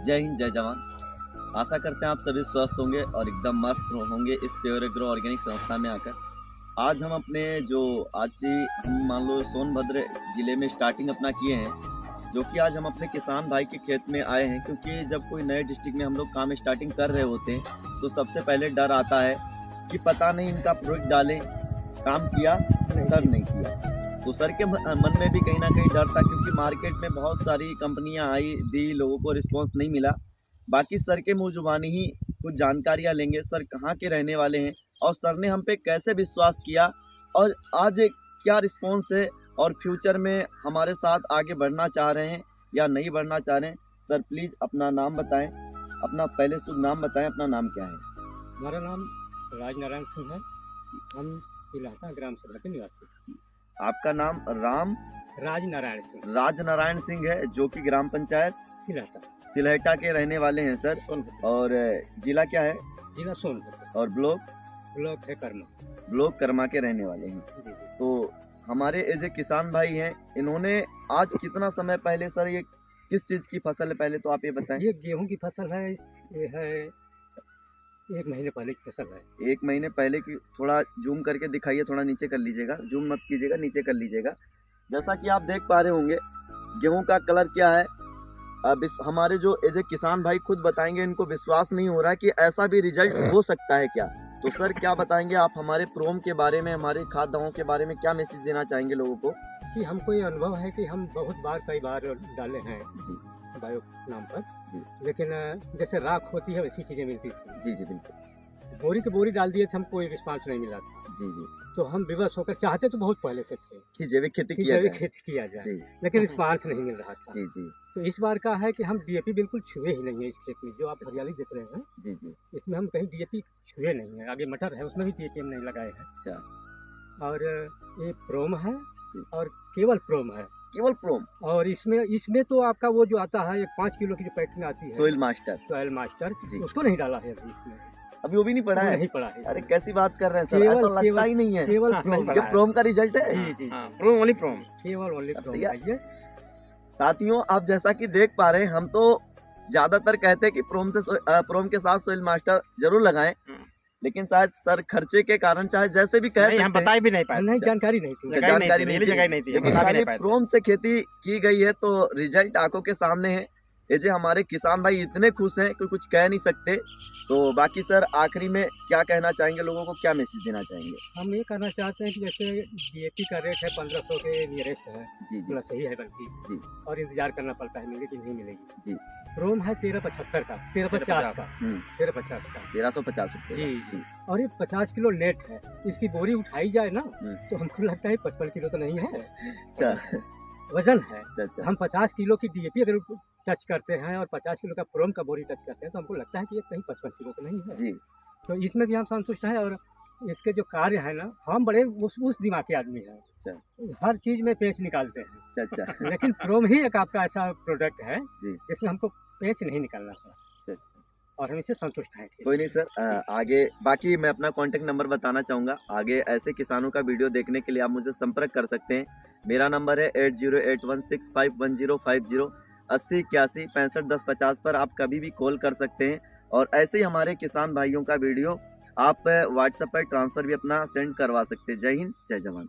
जय हिंद, जय जवान। आशा करते हैं आप सभी स्वस्थ होंगे और एकदम मस्त होंगे इस प्योर एग्रो ऑर्गेनिक संस्था में आकर। आज हम अपने हम मान लो सोनभद्र जिले में स्टार्टिंग अपना किए हैं, जो कि आज हम अपने किसान भाई के खेत में आए हैं। क्योंकि जब कोई नए डिस्ट्रिक्ट में हम लोग काम स्टार्टिंग कर रहे होते हैं तो सबसे पहले डर आता है कि पता नहीं इनका प्रोडक्ट डालें, काम किया सर नहीं किया। तो सर के मन में भी कहीं ना कहीं डर था, क्योंकि मार्केट में बहुत सारी कंपनियां आई दी, लोगों को रिस्पांस नहीं मिला। बाकी सर के मुँह जुबानी ही कुछ जानकारियां लेंगे, सर कहाँ के रहने वाले हैं और सर ने हम पे कैसे विश्वास किया और आज क्या रिस्पांस है, और फ्यूचर में हमारे साथ आगे बढ़ना चाह रहे हैं या नहीं बढ़ना चाह रहे हैं। सर प्लीज़ अपना नाम बताएं, अपना पहले शुभ नाम बताएं, अपना नाम क्या है? हमारा नाम राजनारायण सिंह है। हम सिलहटा ग्राम सभा के निवासी। आपका नाम राजनारायण सिंह है, जो कि ग्राम पंचायत सिलहटा के रहने वाले हैं सर। और जिला क्या है? जिला सोनभद्र। और ब्लॉक है कर्मा। ब्लॉक कर्मा के रहने वाले हैं। तो हमारे एज ए किसान भाई हैं, इन्होंने आज कितना समय पहले सर, ये किस चीज़ की फसल है पहले तो आप ये बताएं। ये गेहूं की फसल है। ये है 1 महीने पहले की फसल है। 1 महीने पहले की। थोड़ा जूम करके दिखाइए, थोड़ा नीचे कर लीजिएगा, जूम मत कीजिएगा, नीचे कर लीजिएगा। जैसा कि आप देख पा रहे होंगे गेहूं का कलर क्या है। अब हमारे जो एज ए किसान भाई खुद बताएंगे, इनको विश्वास नहीं हो रहा है कि ऐसा भी रिजल्ट हो सकता है क्या। तो सर क्या बताएंगे आप हमारे प्रोम के बारे में, हमारे खाद दवाओं के बारे में क्या मैसेज देना चाहेंगे लोगों को? जी, हमको ये अनुभव है कि हम कई बार डाले हैं जी बायो नाम पर जी। लेकिन जैसे राख होती है वैसी चीज़ें मिलती थी। जी जी बिल्कुल। बोरी की बोरी डाल दिए थे, हमको कोई रिस्पांस नहीं मिला था। जी जी। तो हम विवश होकर चाहते तो बहुत पहले से थे कि जैविक खेती कि किया जैविक जाए। खेती किया जाए, जी लेकिन रिस्पांस नहीं मिल रहा था। जी जी तो इस बार का है कि हम डीएपी बिल्कुल छुए ही नहीं है इस खेत में। जो आप हरियाली देख रहे हैं जी जी। इसमें हम कहीं डीएपी छुए नहीं है। आगे मटर है, उसमें भी डीएपी हम नहीं लगाए हैं। अच्छा। और ये प्रोम है जी। और केवल प्रोम है, केवल प्रोम। और इसमें तो आपका वो जो आता है 5 किलो की जो पैकिंग आती है सोइल सॉइल मास्टर, जी। उसको नहीं डाला है अभी इसमें। अभी वो भी नहीं पड़ा है? नहीं पड़ा है। अरे कैसी बात कर रहे हैं सर, ऐसा लगता ही नहीं है। केवल प्रोम ये प्रोम का रिजल्ट है। जी जी। प्रोम ओनली प्रोम, केवल ओनली प्रोम भैया, है ये। साथियों आप जैसा कि देख पा रहे हैं, हम तो ज्यादातर कहते हैं कि प्रोम के साथ सोइल मास्टर जरूर लगाएं, लेकिन शायद सर खर्चे के कारण, चाहे जैसे भी कह सकते हम बता भी नहीं पाए, नहीं जानकारी नहीं थी। जानकारी नहीं थी। बता भी नहीं पाए। प्रोम से खेती की गई है तो रिजल्ट आंखों के सामने है। ये जो हमारे किसान भाई इतने खुश हैं कि कुछ कह नहीं सकते। तो बाकी सर आखिरी में क्या कहना चाहेंगे, लोगों को क्या मैसेज देना चाहेंगे? हम ये कहना चाहते हैं कि जैसे डीएपी का रेट है 1500 के नियरेस्ट है, जी जी सही है बल्कि जी। और इंतजार करना पड़ता है मिलेगी कि नहीं मिलेगी जी। प्रोम है 1375 का, 1350 का, 1350 का, 1350 रुपये जी जी। और ये 50 किलो नेट है। इसकी बोरी उठाई जाए ना तो हमको लगता है 55 किलो तो नहीं है अच्छा वजन है। अच्छा। हम 50 किलो की डीएपी अगर टच करते हैं और 50 किलो का प्रोम का बोरी टच करते हैं तो हमको लगता है कि ये कहीं 55 किलो तो नहीं है जी। तो इसमें भी हम संतुष्ट हैं। और इसके जो कार्य है ना, हम बड़े उस दिमाग के आदमी हैं, हर चीज में पेच निकालते हैं। अच्छा। लेकिन प्रोम ही एक आपका ऐसा प्रोडक्ट है जी। जिसमें हमको पेच नहीं निकालना था और हम इससे संतुष्ट हैं। कोई नहीं सर, आगे बाकी मैं अपना कांटेक्ट नंबर बताना चाहूँगा। आगे ऐसे किसानों का वीडियो देखने के लिए आप मुझे संपर्क कर सकते हैं। मेरा नंबर है 8081651050 80 81 65 10 50 पर आप कभी भी कॉल कर सकते हैं। और ऐसे ही हमारे किसान भाइयों का वीडियो आप व्हाट्सएप पर ट्रांसफर भी अपना सेंड करवा सकते हैं। जय हिंद, जय जवान।